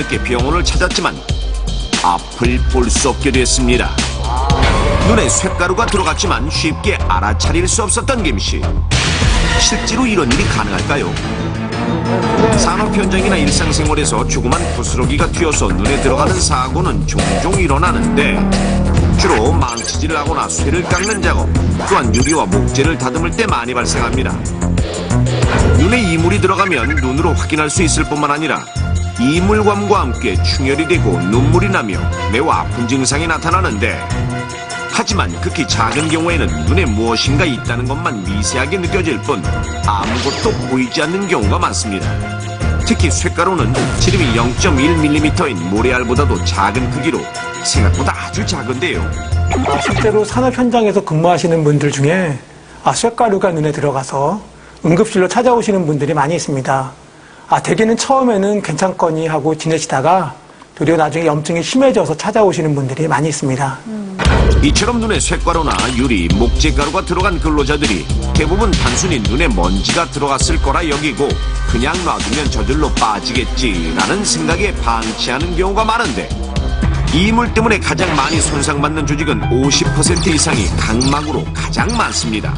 늦게 병원을 찾았지만 앞을 볼 수 없게 됐습니다. 눈에 쇳가루가 들어갔지만 쉽게 알아차릴 수 없었던 김씨. 실제로 이런 일이 가능할까요? 산업 현장이나 일상생활에서 조그만 부스러기가 튀어서 눈에 들어가는 사고는 종종 일어나는데 주로 망치질을 하거나 쇠를 깎는 작업, 또한 유리와 목재를 다듬을 때 많이 발생합니다. 눈에 이물이 들어가면 눈으로 확인할 수 있을 뿐만 아니라 이물감과 함께 충혈이 되고 눈물이 나며 매우 아픈 증상이 나타나는데, 하지만 극히 작은 경우에는 눈에 무엇인가 있다는 것만 미세하게 느껴질 뿐 아무것도 보이지 않는 경우가 많습니다. 특히 쇳가루는 지름이 0.1mm인 모래알보다도 작은 크기로 생각보다 아주 작은데요. 실제로 산업 현장에서 근무하시는 분들 중에 쇳가루가 눈에 들어가서 응급실로 찾아오시는 분들이 많이 있습니다. 대개는 처음에는 괜찮거니 하고 지내시다가 도리어 나중에 염증이 심해져서 찾아오시는 분들이 많이 있습니다. 이처럼 눈에 쇳가루나 유리, 목재가루가 들어간 근로자들이 대부분 단순히 눈에 먼지가 들어갔을 거라 여기고 그냥 놔두면 저절로 빠지겠지라는 생각에 방치하는 경우가 많은데, 이물 때문에 가장 많이 손상받는 조직은 50% 이상이 각막으로 가장 많습니다.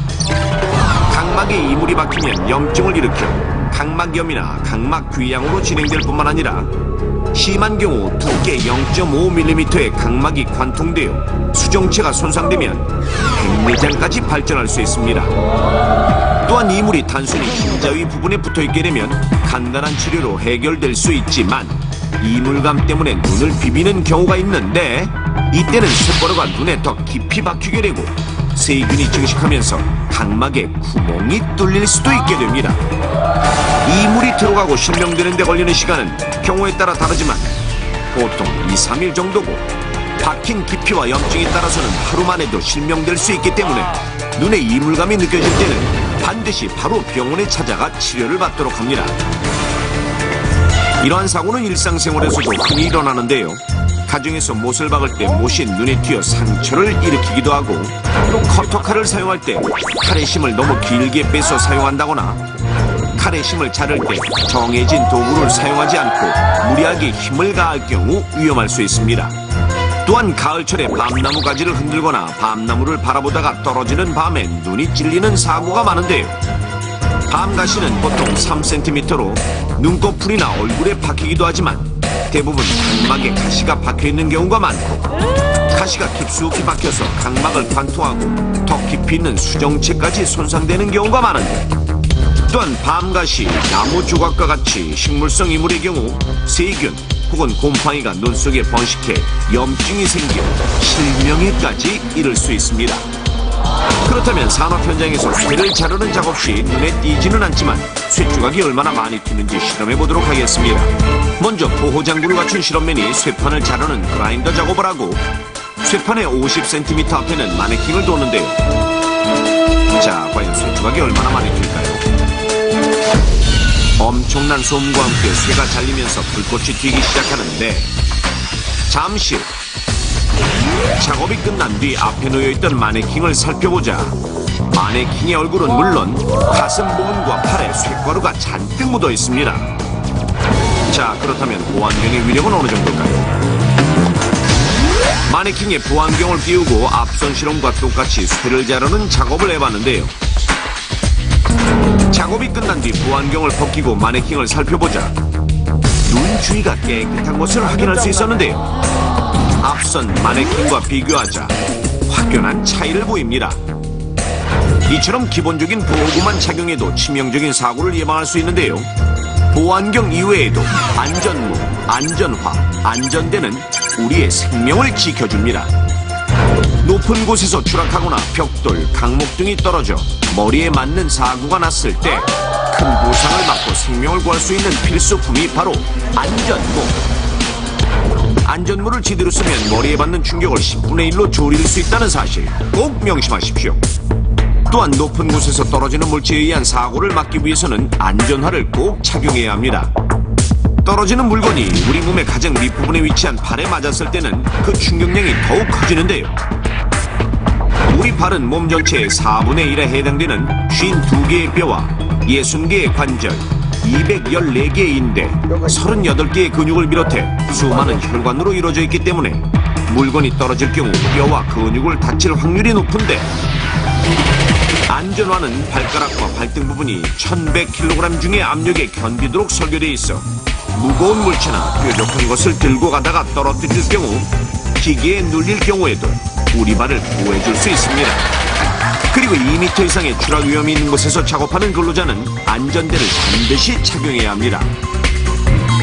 각막에 이물이 박히면 염증을 일으켜 각막염이나 각막궤양으로 진행될 뿐만 아니라 심한 경우 두께 0.5mm의 각막이 관통되어 수정체가 손상되면 백내장까지 발전할 수 있습니다. 또한 이물이 단순히 흰자위 부분에 붙어있게 되면 간단한 치료로 해결될 수 있지만 이물감 때문에 눈을 비비는 경우가 있는데, 이때는 쇳가루가 눈에 더 깊이 박히게 되고 세균이 증식하면서 각막에 구멍이 뚫릴 수도 있게 됩니다. 이물이 들어가고 실명되는 데 걸리는 시간은 경우에 따라 다르지만 보통 2-3일 정도고, 박힌 깊이와 염증에 따라서는 하루 만에도 실명될 수 있기 때문에 눈에 이물감이 느껴질 때는 반드시 바로 병원에 찾아가 치료를 받도록 합니다. 이러한 사고는 일상생활에서도 흔히 일어나는데요. 가정에서 못을 박을 때 못이 눈에 튀어 상처를 일으키기도 하고, 또 커터칼을 사용할 때 칼의 힘을 너무 길게 빼서 사용한다거나, 칼의 힘을 자를 때 정해진 도구를 사용하지 않고 무리하게 힘을 가할 경우 위험할 수 있습니다. 또한 가을철에 밤나무 가지를 흔들거나 밤나무를 바라보다가 떨어지는 밤에 눈이 찔리는 사고가 많은데요. 밤가시는 보통 3cm로 눈꺼풀이나 얼굴에 박히기도 하지만 대부분 각막에 가시가 박혀있는 경우가 많고, 가시가 깊숙이 박혀서 각막을 관통하고 더 깊이 있는 수정체까지 손상되는 경우가 많은데, 또한 밤가시, 나무 조각과 같이 식물성 이물의 경우 세균 혹은 곰팡이가 눈 속에 번식해 염증이 생겨 실명에까지 이를 수 있습니다. 그렇다면 산업 현장에서 쇠를 자르는 작업 시 눈에 띄지는 않지만 쇠조각이 얼마나 많이 튀는지 실험해 보도록 하겠습니다. 먼저 보호장구를 갖춘 실험맨이 쇠판을 자르는 그라인더 작업을 하고 쇠판의 50cm 앞에는 마네킹을 뒀는데요. 자, 과연 쇠조각이 얼마나 많이 튈까요? 엄청난 소음과 함께 쇠가 잘리면서 불꽃이 튀기 시작하는데, 잠시 후 작업이 끝난 뒤 앞에 놓여있던 마네킹을 살펴보자 마네킹의 얼굴은 물론 가슴 부분과 팔에 쇳가루가 잔뜩 묻어 있습니다. 자, 그렇다면 보안경의 위력은 어느 정도일까요? 마네킹에 보안경을 띄우고 앞선 실험과 똑같이 쇠를 자르는 작업을 해봤는데요. 작업이 끝난 뒤 보안경을 벗기고 마네킹을 살펴보자 눈 주위가 깨끗한 것을 확인할 수 있었는데요. 앞선 마네킹과 비교하자 확연한 차이를 보입니다. 이처럼 기본적인 보호구만 착용해도 치명적인 사고를 예방할 수 있는데요. 보안경 이외에도 안전모, 안전화, 안전대는 우리의 생명을 지켜줍니다. 높은 곳에서 추락하거나 벽돌, 강목 등이 떨어져 머리에 맞는 사고가 났을 때 큰 부상을 받고 생명을 구할 수 있는 필수품이 바로 안전모. 안전모를 제대로 쓰면 머리에 받는 충격을 10분의 1로 줄일 수 있다는 사실 꼭 명심하십시오. 또한 높은 곳에서 떨어지는 물체에 의한 사고를 막기 위해서는 안전화를 꼭 착용해야 합니다. 떨어지는 물건이 우리 몸의 가장 밑부분에 위치한 발에 맞았을 때는 그 충격량이 더욱 커지는데요. 우리 발은 몸 전체의 4분의 1에 해당되는 52개의 뼈와 60개의 관절, 214개의 인대, 38개의 근육을 비롯해 수많은 혈관으로 이루어져 있기 때문에 물건이 떨어질 경우 뼈와 근육을 다칠 확률이 높은데, 안전화는 발가락과 발등 부분이 1100kg 중의 압력에 견디도록 설계되어 있어 무거운 물체나 뾰족한 것을 들고 가다가 떨어뜨릴 경우, 기계에 눌릴 경우에도 우리 발을 보호해줄 수 있습니다. 그리고 2m 이상의 추락 위험이 있는 곳에서 작업하는 근로자는 안전대를 반드시 착용해야 합니다.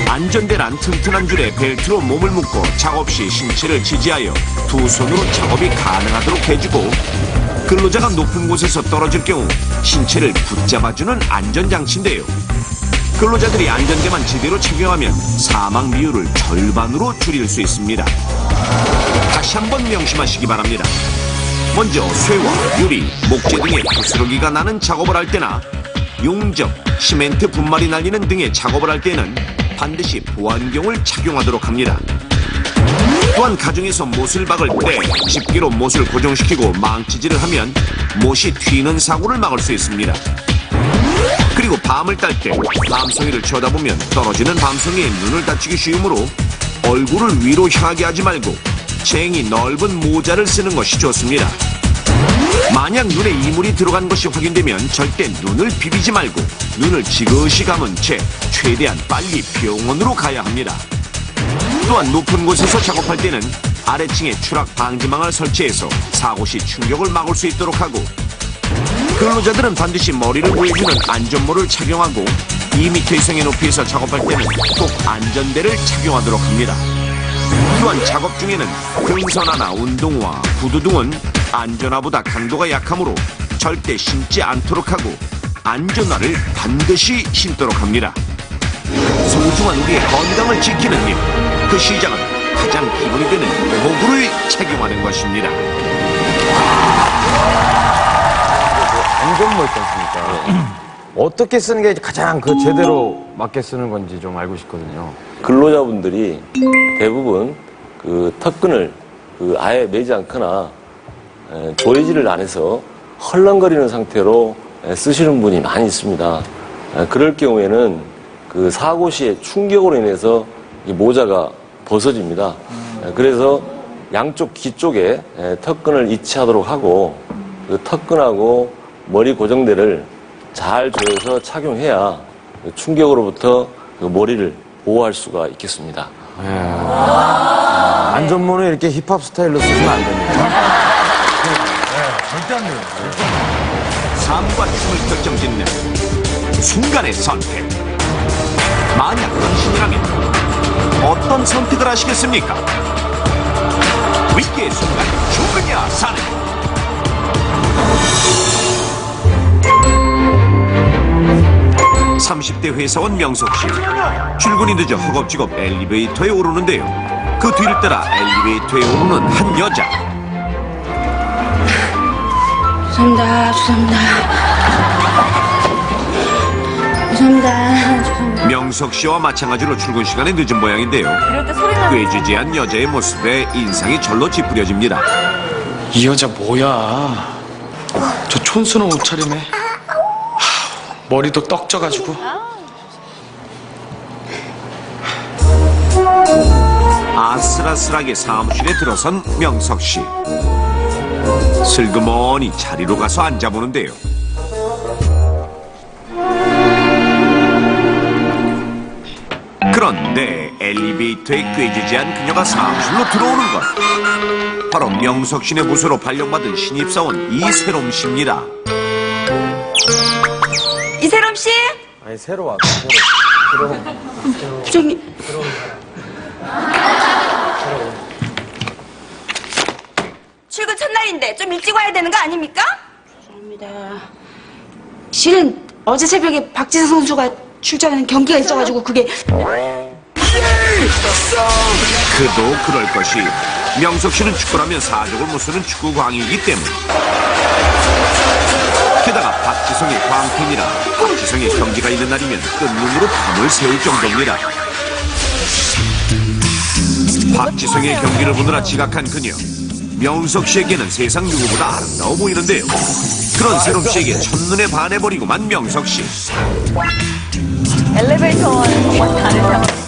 안전대란 튼튼한 줄에 벨트로 몸을 묶고 작업 시 신체를 지지하여 두 손으로 작업이 가능하도록 해주고, 근로자가 높은 곳에서 떨어질 경우 신체를 붙잡아주는 안전장치인데요. 근로자들이 안전대만 제대로 착용하면 사망 비율을 절반으로 줄일 수 있습니다. 다시 한번 명심하시기 바랍니다. 먼저 쇠와 유리, 목재 등의 부스러기가 나는 작업을 할 때나 용접, 시멘트 분말이 날리는 등의 작업을 할 때는 반드시 보안경을 착용하도록 합니다. 또한 가정에서 못을 박을 때 집게로 못을 고정시키고 망치질을 하면 못이 튀는 사고를 막을 수 있습니다. 그리고 밤을 딸 때 밤송이를 쳐다보면 떨어지는 밤송이에 눈을 다치기 쉬우므로 얼굴을 위로 향하게 하지 말고 쟁이 넓은 모자를 쓰는 것이 좋습니다. 만약 눈에 이물이 들어간 것이 확인되면 절대 눈을 비비지 말고 눈을 지그시 감은 채 최대한 빨리 병원으로 가야 합니다. 또한 높은 곳에서 작업할 때는 아래층에 추락 방지망을 설치해서 사고 시 충격을 막을 수 있도록 하고, 근로자들은 반드시 머리를 보호해주는 안전모를 착용하고 2m 이상의 높이에서 작업할 때는 꼭 안전대를 착용하도록 합니다. 또한 작업 중에는 등선화나 운동화, 구두 등은 안전화보다 강도가 약하므로 절대 신지 않도록 하고 안전화를 반드시 신도록 합니다. 소중한 우리의 건강을 지키는 일, 그 시작은 가장 기본이 되는 도구를 착용하는 것입니다. 안전모 있지 않습니까? 어떻게 쓰는 게 가장 제대로 맞게 쓰는 건지 좀 알고 싶거든요. 근로자분들이 대부분 턱끈을 아예 매지 않거나 조이지를 안 해서 헐렁거리는 상태로 쓰시는 분이 많이 있습니다. 그럴 경우에는 사고 시에 충격으로 인해서 이 모자가 벗어집니다. 그래서 양쪽 귀 쪽에 턱끈을 이치하도록 하고 턱끈하고 머리 고정대를 잘 조여서 착용해야 충격으로부터 머리를 보호할 수가 있겠습니다. 안전모는 이렇게 힙합 스타일로 쓰시면 안 됩니다. 절대 안 돼요. 삶과 죽음을 결정짓는 순간의 선택. 만약 당신이라면 어떤 선택을 하시겠습니까? 위기의 순간 죽으냐 사느냐. (30대) 회사원 명석씨, 출근이 늦어 허겁지겁 엘리베이터에 오르는데요. 그 뒤를 따라 엘리베이터에 오르는 한 여자. 죄송합니다. 명석씨와 마찬가지로 출근 시간에 늦은 모양인데요. 꾀지지한 여자의 모습에 인상이 절로 찌푸려집니다. 이 여자 뭐야? 저 촌스러운 옷차림에 머리도 떡져가지고. 아슬아슬하게 사무실에 들어선 명석씨. 슬그머니 자리로 가서 앉아보는데요. 그런데 엘리베이터에 꾀지지한 그녀가 사무실로 들어오는 것, 바로 명석씨네 부서로 발령받은 신입사원 이세롬 씨입니다. 이세롬 씨? 아니, 새로 왔어, 부장님. 출근 첫날인데 좀 일찍 와야 되는 거 아닙니까? 죄송합니다. 실은 어제 새벽에 박지성 선수가 출전하는 경기가 있어가지고 그게 그도 그럴 것이, 명석씨는 축구라면 사족을 못 쓰는 축구광이기 때문에. 게다가 박지성의 광팬이라 박지성의 경기가 있는 날이면 끝눈으로 밤을 새울 정도입니다. 박지성의 경기를 보느라 지각한 그녀. 명석 씨에게는 세상 누구보다 아름다워 보이는데요. 그런 세롬 씨에게 첫눈에 반해버리고만 명석 씨. 엘리베이터와는 정말 다른 상황.